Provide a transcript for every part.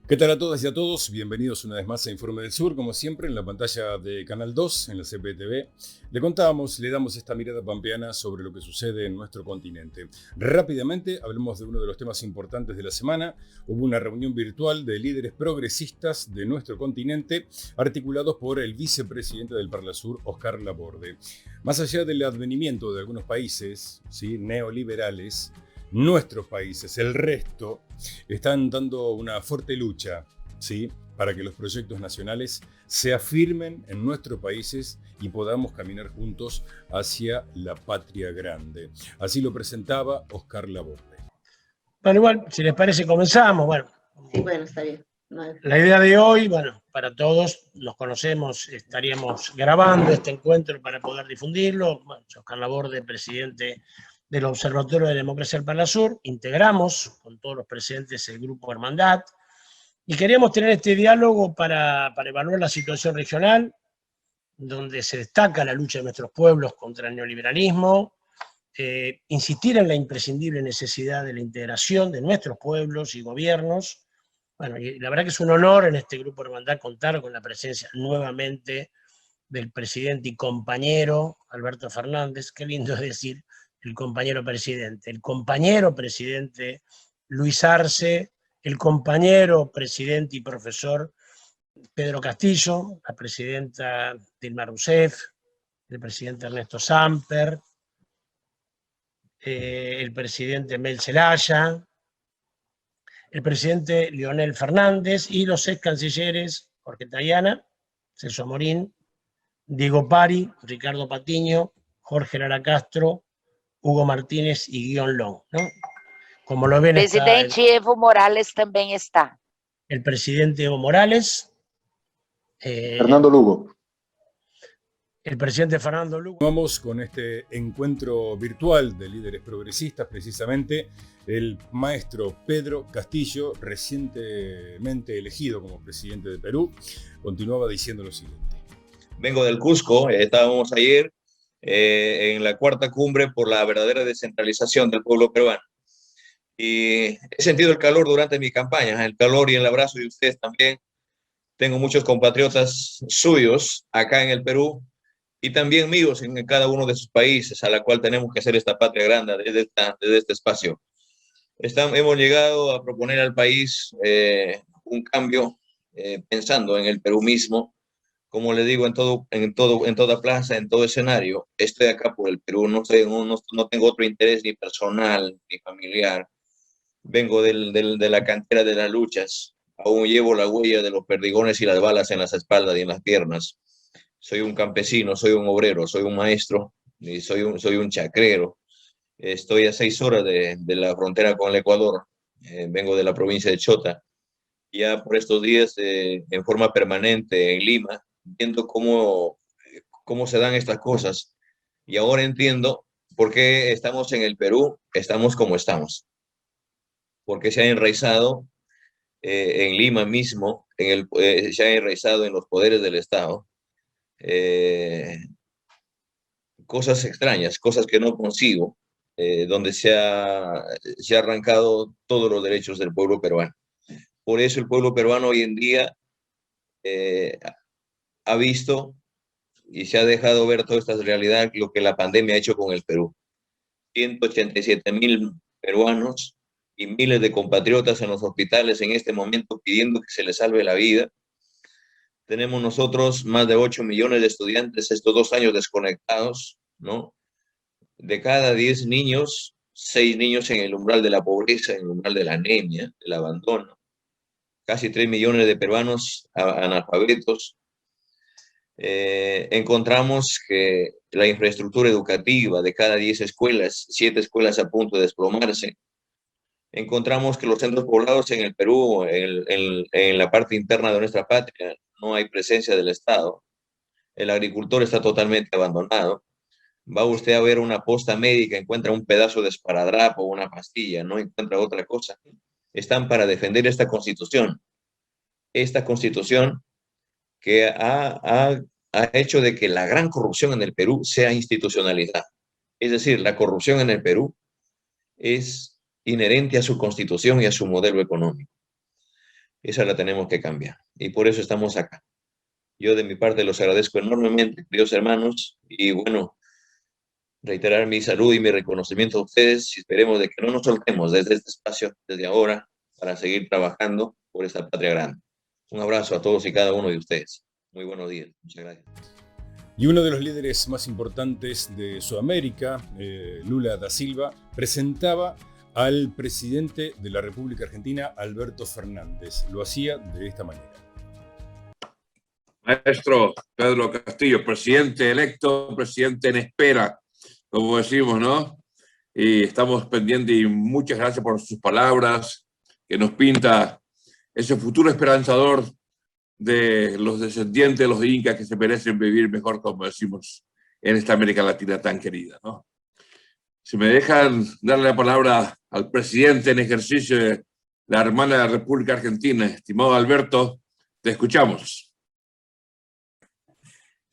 ¿Qué tal a todas y a todos? Bienvenidos una vez más a Informe del Sur, como siempre en la pantalla de Canal 2, en la CPTV. Le damos esta mirada pampeana sobre lo que sucede en nuestro continente. Rápidamente hablemos de uno de los temas importantes de la semana. Hubo una reunión virtual de líderes progresistas de nuestro continente, articulados por el vicepresidente del Parlasur, Oscar Laborde. Más allá del advenimiento de algunos países, ¿sí?, neoliberales, nuestros países, el resto, están dando una fuerte lucha, ¿sí?, para que los proyectos nacionales se afirmen en nuestros países y podamos caminar juntos hacia la patria grande. Así lo presentaba Oscar Laborde. Bueno, igual, si les parece, comenzamos. Bueno, sí, bueno, está bien. La idea de hoy, bueno, para todos, los conocemos, estaríamos grabando este encuentro para poder difundirlo. Bueno, Oscar Laborde, presidente del Observatorio de Democracia del Parlasur, integramos con todos los presentes el Grupo Hermandad, y queríamos tener este diálogo para evaluar la situación regional, donde se destaca la lucha de nuestros pueblos contra el neoliberalismo, insistir en la imprescindible necesidad de la integración de nuestros pueblos y gobiernos. Bueno, y la verdad que es un honor en este Grupo Hermandad contar con la presencia nuevamente del presidente y compañero Alberto Fernández. Qué lindo es decir el compañero presidente Luis Arce, el compañero presidente y profesor Pedro Castillo, la presidenta Dilma Rousseff, el presidente Ernesto Samper, el presidente Mel Zelaya, el presidente Leonel Fernández y los ex cancilleres Jorge Tayana, Celso Amorín, Diego Pari, Ricardo Patiño, Jorge Lara Castro, Hugo Martínez y Guión Long, ¿no? Como lo ven, presidente Evo Morales también está. El presidente Evo Morales. Fernando Lugo. El presidente Fernando Lugo. Vamos con este encuentro virtual de líderes progresistas, precisamente el maestro Pedro Castillo, recientemente elegido como presidente de Perú, continuaba diciendo lo siguiente. Vengo del Cusco, estábamos ayer en la cuarta cumbre por la verdadera descentralización del pueblo peruano. Y he sentido el calor durante mi campaña, el calor y el abrazo de ustedes también. Tengo muchos compatriotas suyos acá en el Perú y también míos en cada uno de sus países, a la cual tenemos que hacer esta patria grande desde este espacio. Hemos llegado a proponer al país un cambio pensando en el Perú mismo. Como le digo, en toda plaza, en todo escenario, estoy acá por el Perú, no tengo otro interés ni personal ni familiar. Vengo de la cantera de las luchas, aún llevo la huella de los perdigones y las balas en las espaldas y en las piernas. Soy un campesino, soy un obrero, soy un maestro y soy un chacrero. Estoy a 6 horas de la frontera con el Ecuador, vengo de la provincia de Chota. Ya por estos días, en forma permanente en Lima, viendo cómo se dan estas cosas. Y ahora entiendo por qué estamos en el Perú, estamos como estamos. Porque se ha enraizado en Lima mismo, se ha enraizado en los poderes del Estado, cosas extrañas, cosas que no consigo, donde se ha arrancado todos los derechos del pueblo peruano. Por eso el pueblo peruano hoy en día ha visto y se ha dejado ver toda esta realidad, lo que la pandemia ha hecho con el Perú. 187,000 peruanos y miles de compatriotas en los hospitales en este momento pidiendo que se les salve la vida. Tenemos nosotros más de 8 millones de estudiantes estos 2 años desconectados, ¿no? De cada 10 niños, 6 niños en el umbral de la pobreza, en el umbral de la anemia, del abandono. Casi 3 millones de peruanos analfabetos. Encontramos que la infraestructura educativa de cada 10 escuelas, 7 escuelas a punto de desplomarse. Encontramos que los centros poblados en el Perú, en la parte interna de nuestra patria, no hay presencia del Estado. El agricultor está totalmente abandonado. Va usted a ver una posta médica, encuentra un pedazo de esparadrapo o una pastilla, no encuentra otra cosa. Están para defender esta constitución. Esta constitución que ha hecho de que la gran corrupción en el Perú sea institucionalidad. Es decir, la corrupción en el Perú es inherente a su constitución y a su modelo económico. Esa la tenemos que cambiar y por eso estamos acá. Yo de mi parte los agradezco enormemente, queridos hermanos, y bueno, reiterar mi salud y mi reconocimiento a ustedes y esperemos de que no nos soltemos desde este espacio, desde ahora, para seguir trabajando por esta patria grande. Un abrazo a todos y cada uno de ustedes. Muy buenos días. Muchas gracias. Y uno de los líderes más importantes de Sudamérica, Lula da Silva, presentaba al presidente de la República Argentina, Alberto Fernández. Lo hacía de esta manera. Maestro Pedro Castillo, presidente electo, presidente en espera, como decimos, ¿no? Y estamos pendientes y muchas gracias por sus palabras, que nos pinta ese futuro esperanzador de los descendientes de los incas que se merecen vivir mejor, como decimos, en esta América Latina tan querida, ¿no? Si me dejan darle la palabra al presidente en ejercicio de la hermana de la República Argentina, estimado Alberto, te escuchamos.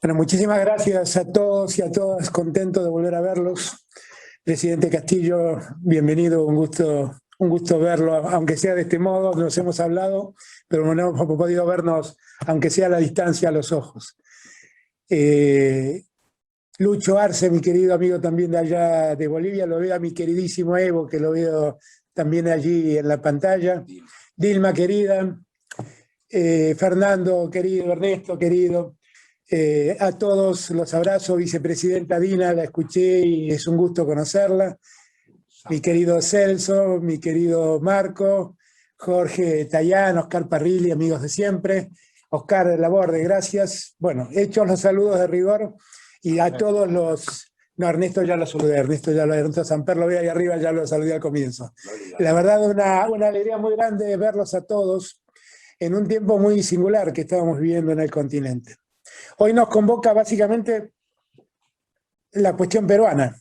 Bueno, muchísimas gracias a todos y a todas, contento de volver a verlos. Presidente Castillo, bienvenido, un gusto verlo, aunque sea de este modo, nos hemos hablado, pero no hemos podido vernos, aunque sea a la distancia, a los ojos. Lucho Arce, mi querido amigo también de allá de Bolivia, lo veo a mi queridísimo Evo, que lo veo también allí en la pantalla. Dilma, querida, Fernando, querido, Ernesto, querido. A todos los abrazo, vicepresidenta Dina, la escuché y es un gusto conocerla. Mi querido Celso, mi querido Marco, Jorge Tayán, Oscar Parrilli, amigos de siempre. Oscar Laborde, gracias. Bueno, hechos los saludos de rigor y a todos los... No, Ernesto ya lo saludé, Ernesto Samper lo veo ahí arriba, ya lo saludé al comienzo. La verdad, una alegría muy grande verlos a todos en un tiempo muy singular que estábamos viviendo en el continente. Hoy nos convoca básicamente la cuestión peruana.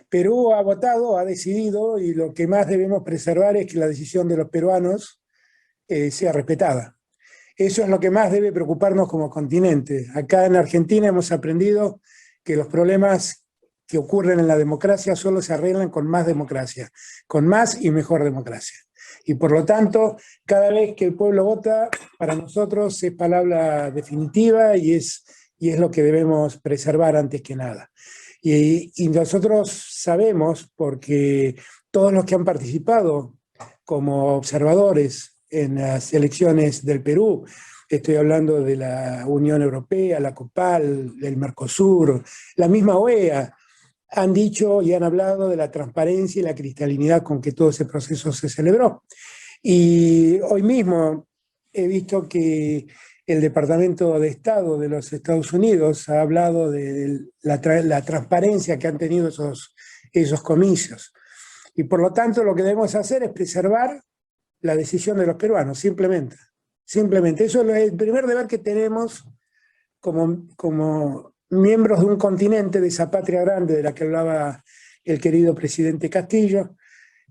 Perú ha votado, ha decidido, y lo que más debemos preservar es que la decisión de los peruanos sea respetada. Eso es lo que más debe preocuparnos como continente. Acá en Argentina hemos aprendido que los problemas que ocurren en la democracia solo se arreglan con más democracia, con más y mejor democracia. Y por lo tanto, cada vez que el pueblo vota, para nosotros es palabra definitiva y es lo que debemos preservar antes que nada. Y nosotros sabemos, porque todos los que han participado como observadores en las elecciones del Perú, estoy hablando de la Unión Europea, la COPAL, el Mercosur, la misma OEA, han dicho y han hablado de la transparencia y la cristalinidad con que todo ese proceso se celebró. Y hoy mismo he visto que el Departamento de Estado de los Estados Unidos ha hablado de la transparencia que han tenido esos comicios. Y por lo tanto lo que debemos hacer es preservar la decisión de los peruanos, simplemente. Eso es el primer deber que tenemos como miembros de un continente, de esa patria grande de la que hablaba el querido presidente Castillo,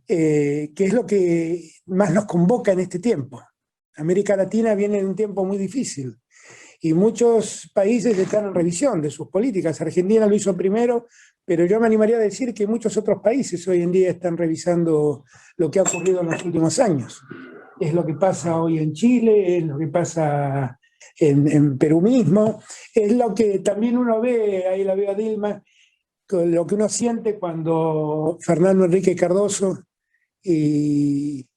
que es lo que más nos convoca en este tiempo. América Latina viene en un tiempo muy difícil y muchos países están en revisión de sus políticas. Argentina lo hizo primero, pero yo me animaría a decir que muchos otros países hoy en día están revisando lo que ha ocurrido en los últimos años. Es lo que pasa hoy en Chile, es lo que pasa en Perú mismo, es lo que también uno ve, ahí la veo a Dilma, lo que uno siente cuando Fernando Enrique Cardoso y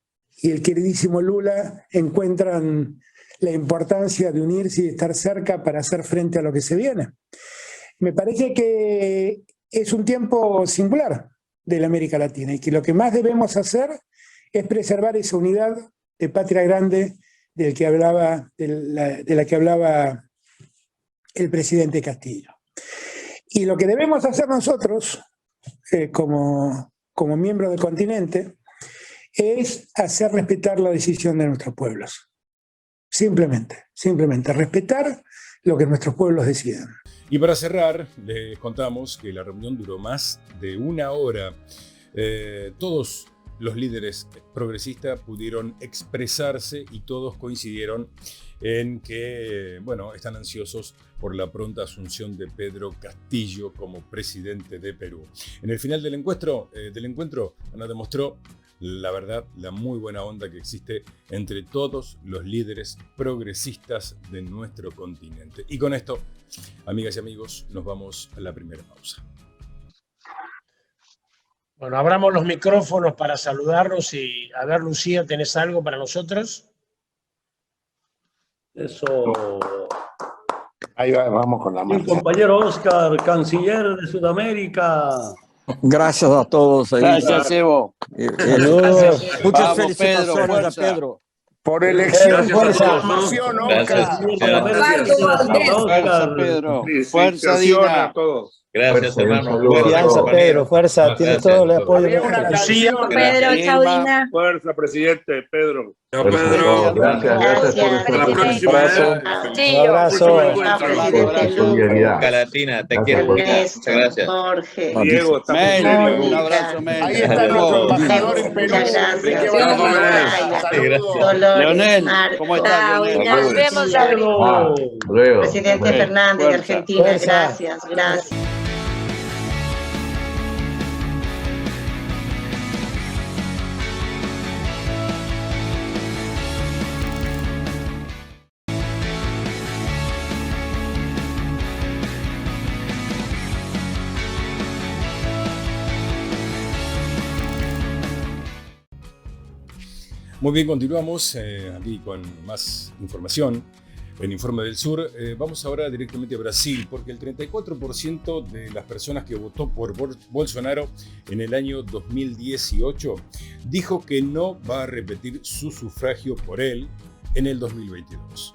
el queridísimo Lula encuentran la importancia de unirse y estar cerca para hacer frente a lo que se viene. Me parece que es un tiempo singular de la América Latina y que lo que más debemos hacer es preservar esa unidad de patria grande de la que hablaba el presidente Castillo. Y lo que debemos hacer nosotros, como miembros del continente, es hacer respetar la decisión de nuestros pueblos. Simplemente, respetar lo que nuestros pueblos decidan. Y para cerrar, les contamos que la reunión duró más de una hora. Todos los líderes progresistas pudieron expresarse y todos coincidieron en que, están ansiosos por la pronta asunción de Pedro Castillo como presidente de Perú. En el final del encuentro, Ana demostró la verdad, la muy buena onda que existe entre todos los líderes progresistas de nuestro continente. Y con esto, amigas y amigos, nos vamos a la primera pausa. Bueno, abramos los micrófonos para saludarnos y a ver, Lucía, ¿tenés algo para nosotros? Eso. Ahí vamos con la Mi marcha. compañero Oscar, canciller de Sudamérica. Gracias a todos. Gracias, Evo. Gracias. Muchas Vamos, felicitaciones Pedro, a fuerza. Pedro. Por elección, por Fuerza. aclamación, Gracias. Fuerza, Pedro. Fuerza, Dina. Gracias, hermano. Confianza, Pedro, fuerza, tiene todo el apoyo. Lucía, Pedro, chao, Dina. Fuerza, presidente, Pedro. Chao, Pedro. Gracias por Hasta la próxima. Un abrazo. Calatina, te quiero. Muchas gracias. Jorge. Diego, Mel, un abrazo, Mel. Ahí está nuestro embajador en Perú. Leonel, ¿cómo estás, Leonel? Nos vemos arriba. Presidente Fernández de Fuerza. Argentina, Fuerza. gracias. Muy bien, continuamos aquí con más información en Informe del Sur. Vamos ahora directamente a Brasil, porque el 34% de las personas que votó por Bolsonaro en el año 2018 dijo que no va a repetir su sufragio por él en el 2022.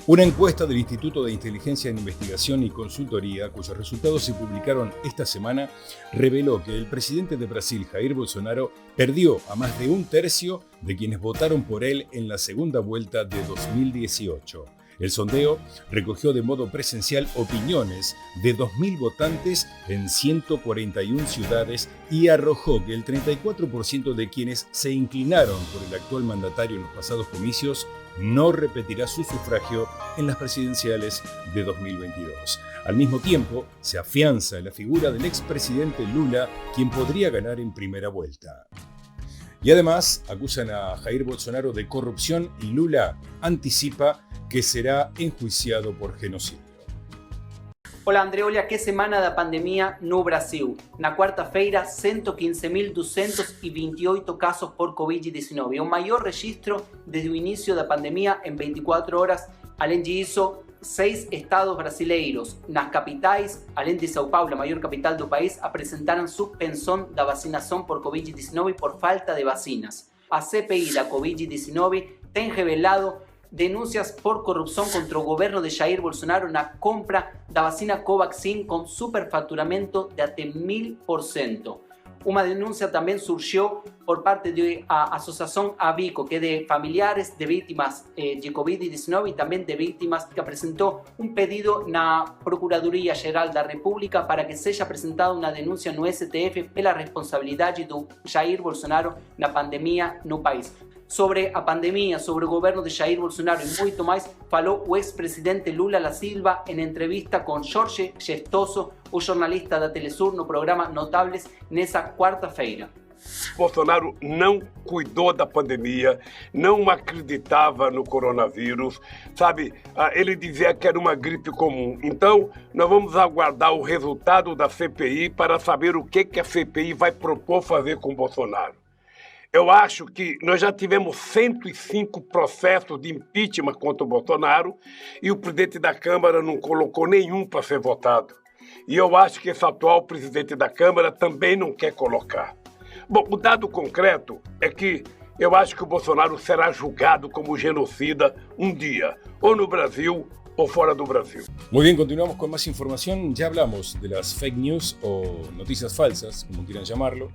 Una encuesta del Instituto de Inteligencia en Investigación y Consultoría, cuyos resultados se publicaron esta semana, reveló que el presidente de Brasil, Jair Bolsonaro, perdió a más de un tercio de quienes votaron por él en la segunda vuelta de 2018. El sondeo recogió de modo presencial opiniones de 2.000 votantes en 141 ciudades y arrojó que el 34% de quienes se inclinaron por el actual mandatario en los pasados comicios no repetirá su sufragio en las presidenciales de 2022. Al mismo tiempo, se afianza la figura del expresidente Lula, quien podría ganar en primera vuelta. Y además, acusan a Jair Bolsonaro de corrupción y Lula anticipa que será enjuiciado por genocidio. Olá, André, olha que semana da pandemia no Brasil. Na quarta-feira, 115.228 casos por Covid-19, o maior registro desde o início da pandemia em 24 horas. Além disso, 6 estados brasileiros, nas capitais, além de São Paulo, a maior capital do país, apresentaram suspensão da vacinação por Covid-19 por falta de vacinas. A CPI da Covid-19 tem revelado denúncias por corrupção contra o governo de Jair Bolsonaro na compra da vacina Covaxin com superfaturamento de até 1000%. Uma denúncia também surgiu por parte da Associação Abico, que é de familiares de vítimas de Covid-19 e também de vítimas, que apresentou pedido na Procuradoria-Geral da República para que seja apresentada uma denúncia no STF pela responsabilidade do Jair Bolsonaro na pandemia no país. Sobre a pandemia, sobre o governo de Jair Bolsonaro e muito mais, falou o ex-presidente Lula da Silva em entrevista com Jorge Gestoso, o jornalista da Telesur, no programa Notáveis, nessa quarta-feira. Bolsonaro não cuidou da pandemia, não acreditava no coronavírus, sabe? Ele dizia que era uma gripe comum. Então, nós vamos aguardar o resultado da CPI para saber o que a CPI vai propor fazer com Bolsonaro. Eu acho que nós já tivemos 105 processos de impeachment contra o Bolsonaro e o presidente da Câmara não colocou nenhum para ser votado. E eu acho que esse atual presidente da Câmara também não quer colocar. Bom, o dado concreto é que eu acho que o Bolsonaro será julgado como genocida um dia, ou no Brasil o fuera del Brasil. Muy bien, continuamos con más información. Ya hablamos de las fake news o noticias falsas, como quieran llamarlo.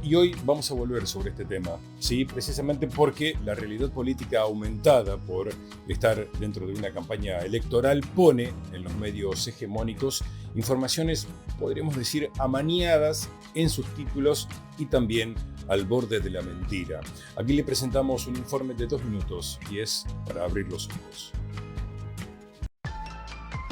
Y hoy vamos a volver sobre este tema, ¿sí? Precisamente porque la realidad política aumentada por estar dentro de una campaña electoral pone en los medios hegemónicos informaciones, podríamos decir, amañadas en sus títulos y también al borde de la mentira. Aquí le presentamos un informe de 2 minutos y es para abrir los ojos.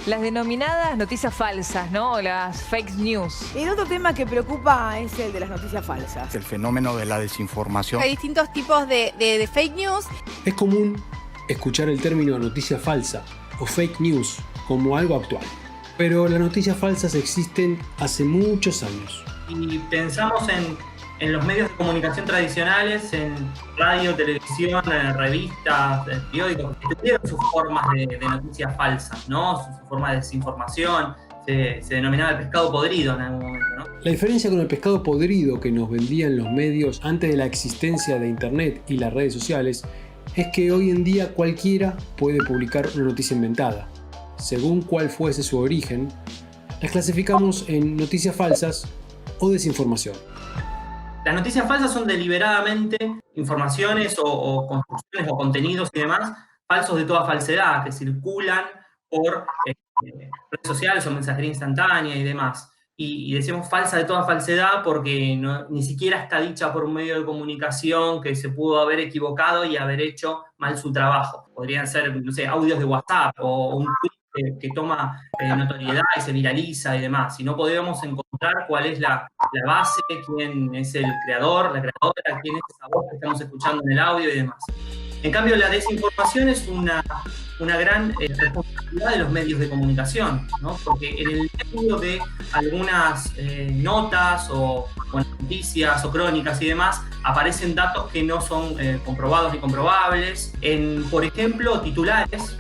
Las denominadas noticias falsas, ¿no? Las fake news. Y otro tema que preocupa es el de las noticias falsas. El fenómeno de la desinformación. Hay distintos tipos de fake news. Es común escuchar el término noticia falsa o fake news como algo actual. Pero las noticias falsas existen hace muchos años. Y pensamos en los medios de comunicación tradicionales, en radio, televisión, en revistas, en periódicos, que tuvieron sus formas de noticias falsas, ¿no? Su forma de desinformación. Se denominaba el pescado podrido en algún momento, ¿no? La diferencia con el pescado podrido que nos vendían los medios antes de la existencia de Internet y las redes sociales es que hoy en día cualquiera puede publicar una noticia inventada. Según cuál fuese su origen, las clasificamos en noticias falsas o desinformación. Las noticias falsas son deliberadamente informaciones o construcciones o contenidos y demás falsos de toda falsedad que circulan por redes sociales o mensajería instantánea y demás. Y decimos falsa de toda falsedad porque ni siquiera está dicha por un medio de comunicación que se pudo haber equivocado y haber hecho mal su trabajo. Podrían ser, no sé, audios de WhatsApp o un tweet que toma notoriedad y se viraliza y demás. Si no podemos encontrar cuál es la base, quién es el creador, la creadora, quién es esa voz que estamos escuchando en el audio y demás. En cambio, la desinformación es una gran responsabilidad de los medios de comunicación, ¿no? Porque en el medio de algunas notas o noticias o crónicas y demás aparecen datos que no son comprobados ni comprobables. Por ejemplo, titulares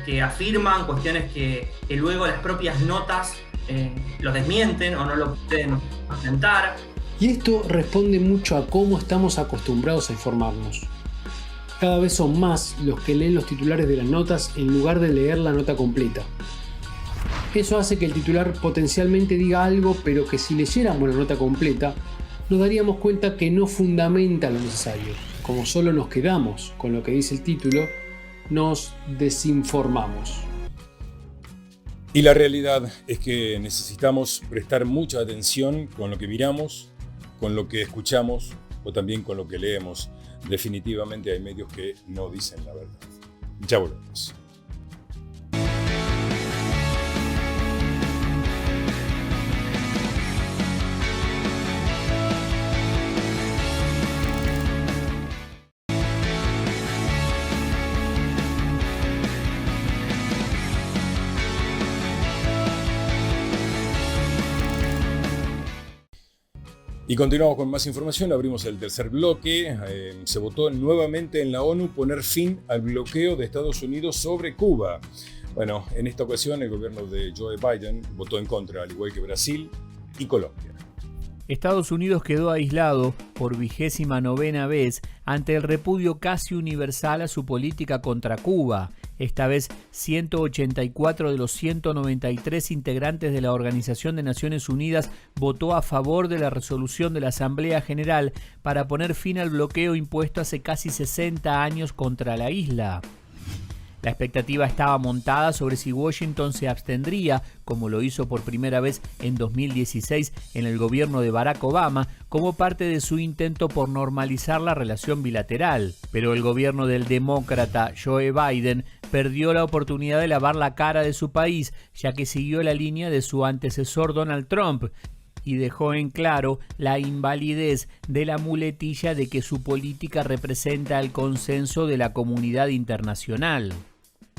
que afirman cuestiones que luego las propias notas lo desmienten o no lo pueden presentar. Y esto responde mucho a cómo estamos acostumbrados a informarnos. Cada vez son más los que leen los titulares de las notas en lugar de leer la nota completa. Eso hace que el titular potencialmente diga algo, pero que si leyéramos la nota completa, nos daríamos cuenta que no fundamenta lo necesario. Como solo nos quedamos con lo que dice el título, nos desinformamos. Y la realidad es que necesitamos prestar mucha atención con lo que miramos, con lo que escuchamos o también con lo que leemos. Definitivamente hay medios que no dicen la verdad. Ya volvemos. Y continuamos con más información, abrimos el tercer bloque. Se votó nuevamente en la ONU poner fin al bloqueo de Estados Unidos sobre Cuba. Bueno, en esta ocasión el gobierno de Joe Biden votó en contra, al igual que Brasil y Colombia. Estados Unidos quedó aislado por 29ª vez ante el repudio casi universal a su política contra Cuba. Esta vez 184 de los 193 integrantes de la Organización de Naciones Unidas votó a favor de la resolución de la Asamblea General para poner fin al bloqueo impuesto hace casi 60 años contra la isla. La expectativa estaba montada sobre si Washington se abstendría, como lo hizo por primera vez en 2016 en el gobierno de Barack Obama, como parte de su intento por normalizar la relación bilateral. Pero el gobierno del demócrata Joe Biden perdió la oportunidad de lavar la cara de su país, ya que siguió la línea de su antecesor Donald Trump y dejó en claro la invalidez de la muletilla de que su política representa el consenso de la comunidad internacional.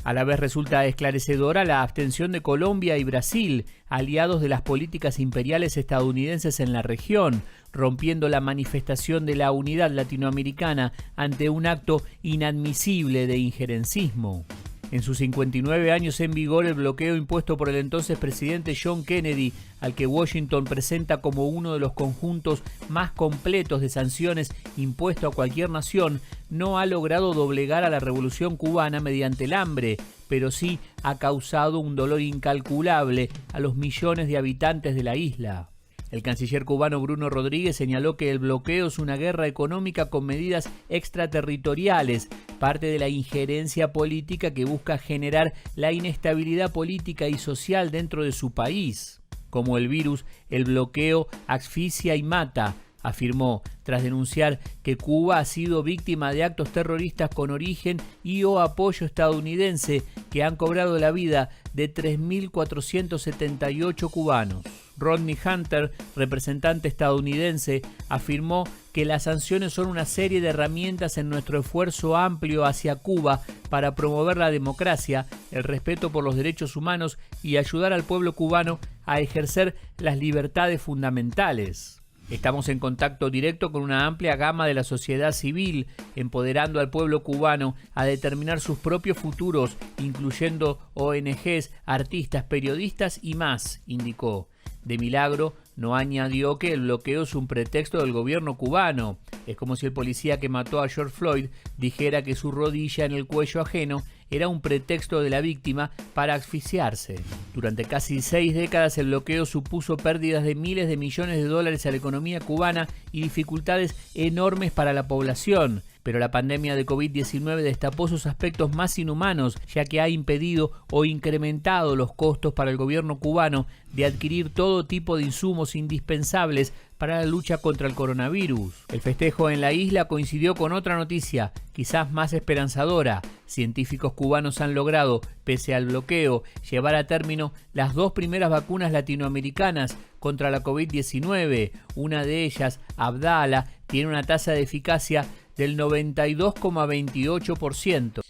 A la vez resulta esclarecedora la abstención de Colombia y Brasil, aliados de las políticas imperiales estadounidenses en la región, rompiendo la manifestación de la unidad latinoamericana ante un acto inadmisible de injerencismo. En sus 59 años en vigor, el bloqueo impuesto por el entonces presidente John Kennedy, al que Washington presenta como uno de los conjuntos más completos de sanciones impuesto a cualquier nación, no ha logrado doblegar a la revolución cubana mediante el hambre, pero sí ha causado un dolor incalculable a los millones de habitantes de la isla. El canciller cubano Bruno Rodríguez señaló que el bloqueo es una guerra económica con medidas extraterritoriales, parte de la injerencia política que busca generar la inestabilidad política y social dentro de su país. Como el virus, el bloqueo asfixia y mata, afirmó, tras denunciar que Cuba ha sido víctima de actos terroristas con origen y o apoyo estadounidense que han cobrado la vida de 3.478 cubanos. Rodney Hunter, representante estadounidense, afirmó que las sanciones son una serie de herramientas en nuestro esfuerzo amplio hacia Cuba para promover la democracia, el respeto por los derechos humanos y ayudar al pueblo cubano a ejercer las libertades fundamentales. Estamos en contacto directo con una amplia gama de la sociedad civil, empoderando al pueblo cubano a determinar sus propios futuros, incluyendo ONGs, artistas, periodistas y más, indicó. De milagro, no añadió que el bloqueo es un pretexto del gobierno cubano. Es como si el policía que mató a George Floyd dijera que su rodilla en el cuello ajeno era un pretexto de la víctima para asfixiarse. Durante casi 6 décadas el bloqueo supuso pérdidas de miles de millones de dólares a la economía cubana y dificultades enormes para la población. Pero la pandemia de COVID-19 destapó sus aspectos más inhumanos, ya que ha impedido o incrementado los costos para el gobierno cubano de adquirir todo tipo de insumos indispensables para la lucha contra el coronavirus. El festejo en la isla coincidió con otra noticia, quizás más esperanzadora. Científicos cubanos han logrado, pese al bloqueo, llevar a término las 2 primeras vacunas latinoamericanas contra la COVID-19. Una de ellas, Abdala, tiene una tasa de eficacia del 92,28%.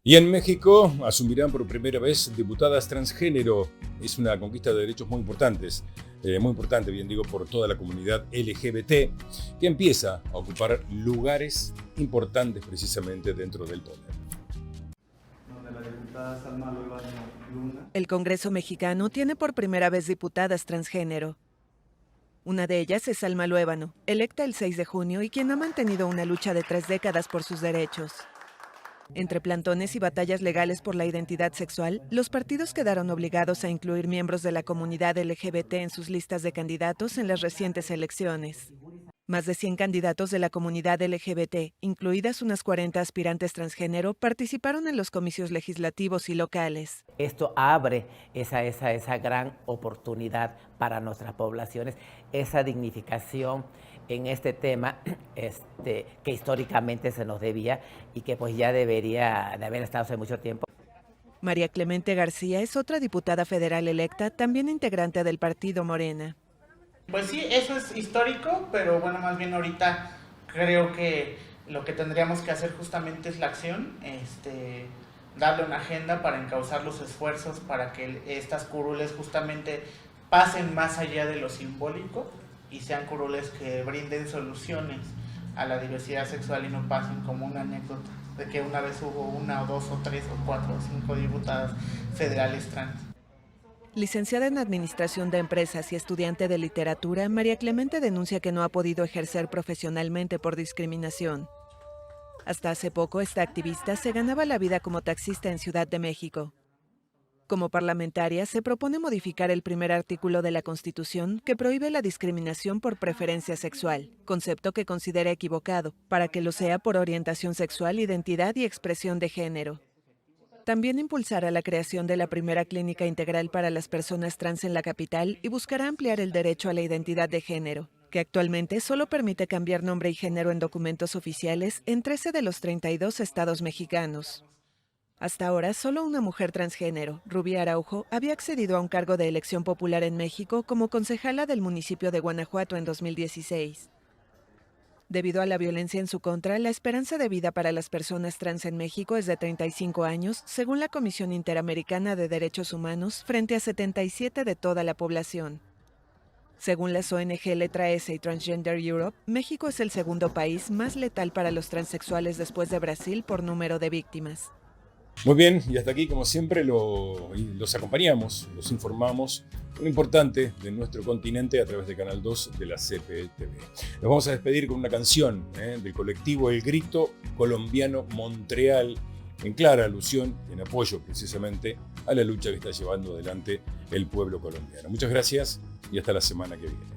Y en México asumirán por primera vez diputadas transgénero. Es una conquista de derechos muy importante, bien digo, por toda la comunidad LGBT, que empieza a ocupar lugares importantes precisamente dentro del poder. El Congreso mexicano tiene por primera vez diputadas transgénero. Una de ellas es Alma Luébano, electa el 6 de junio y quien ha mantenido una lucha de 3 décadas por sus derechos. Entre plantones y batallas legales por la identidad sexual, los partidos quedaron obligados a incluir miembros de la comunidad LGBT en sus listas de candidatos en las recientes elecciones. Más de 100 candidatos de la comunidad LGBT, incluidas unas 40 aspirantes transgénero, participaron en los comicios legislativos y locales. Esto abre esa gran oportunidad para nuestras poblaciones, esa dignificación en este tema que históricamente se nos debía y que pues ya debería de haber estado hace mucho tiempo. María Clemente García es otra diputada federal electa, también integrante del partido Morena. Pues sí, eso es histórico, pero bueno, más bien ahorita creo que lo que tendríamos que hacer justamente es la acción, darle una agenda para encauzar los esfuerzos para que estas curules justamente pasen más allá de lo simbólico y sean curules que brinden soluciones a la diversidad sexual y no pasen como una anécdota de que una vez hubo 1 o 2 o 3 o 4 o 5 diputadas federales trans. Licenciada en Administración de Empresas y estudiante de Literatura, María Clemente denuncia que no ha podido ejercer profesionalmente por discriminación. Hasta hace poco, esta activista se ganaba la vida como taxista en Ciudad de México. Como parlamentaria, se propone modificar el primer artículo de la Constitución que prohíbe la discriminación por preferencia sexual, concepto que considera equivocado, para que lo sea por orientación sexual, identidad y expresión de género. También impulsará la creación de la primera clínica integral para las personas trans en la capital y buscará ampliar el derecho a la identidad de género, que actualmente solo permite cambiar nombre y género en documentos oficiales en 13 de los 32 estados mexicanos. Hasta ahora, solo una mujer transgénero, Rubí Araujo, había accedido a un cargo de elección popular en México como concejala del municipio de Guanajuato en 2016. Debido a la violencia en su contra, la esperanza de vida para las personas trans en México es de 35 años, según la Comisión Interamericana de Derechos Humanos, frente a 77 de toda la población. Según las ONG Letra S y Transgender Europe, México es el segundo país más letal para los transexuales después de Brasil por número de víctimas. Muy bien, y hasta aquí, como siempre, los acompañamos, los informamos lo importante de nuestro continente a través de Canal 2 de la CPTV. Nos vamos a despedir con una canción del colectivo El Grito Colombiano Montreal, en clara alusión, en apoyo precisamente a la lucha que está llevando adelante el pueblo colombiano. Muchas gracias y hasta la semana que viene.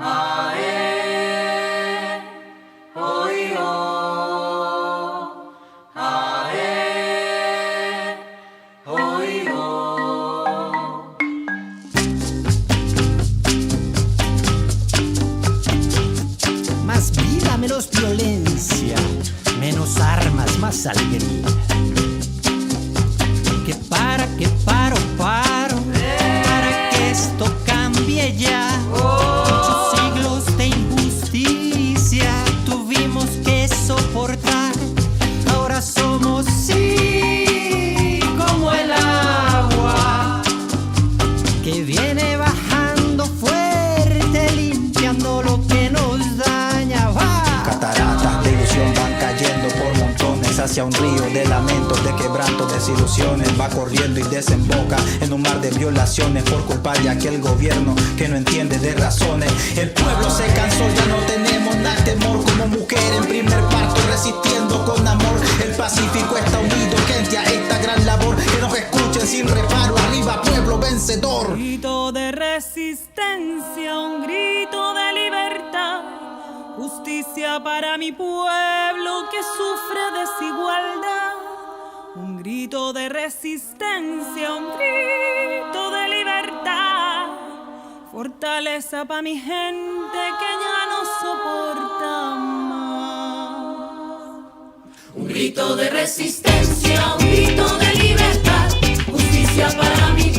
Ae, oi, oh, ae. es alegría. Que para que esto cambie ya. Muchos siglos de injusticia tuvimos que soportar. Ahora somos sí como el agua que viene bajando fuerte, limpiando lo que nos daña. ¡Va! Cataratas de ilusión van cayendo por montones hacia un río de lamentos, de quebrantos, desilusiones. Va corriendo y desemboca en un mar de violaciones por culpa de aquel gobierno que no entiende de razones. El pueblo se cansó, ya no tenemos nada temor. Como mujer en primer parto resistiendo con amor. El Pacífico está unido frente a esta gran labor. Que nos escuchen sin reparo, arriba pueblo vencedor. Un grito de resistencia, un grito de libertad. Justicia para mi pueblo que sufre desigualdad. Un grito de resistencia, un grito de libertad. Fortaleza para mi gente que ya no soporta más. Un grito de resistencia, un grito de libertad. Justicia para mi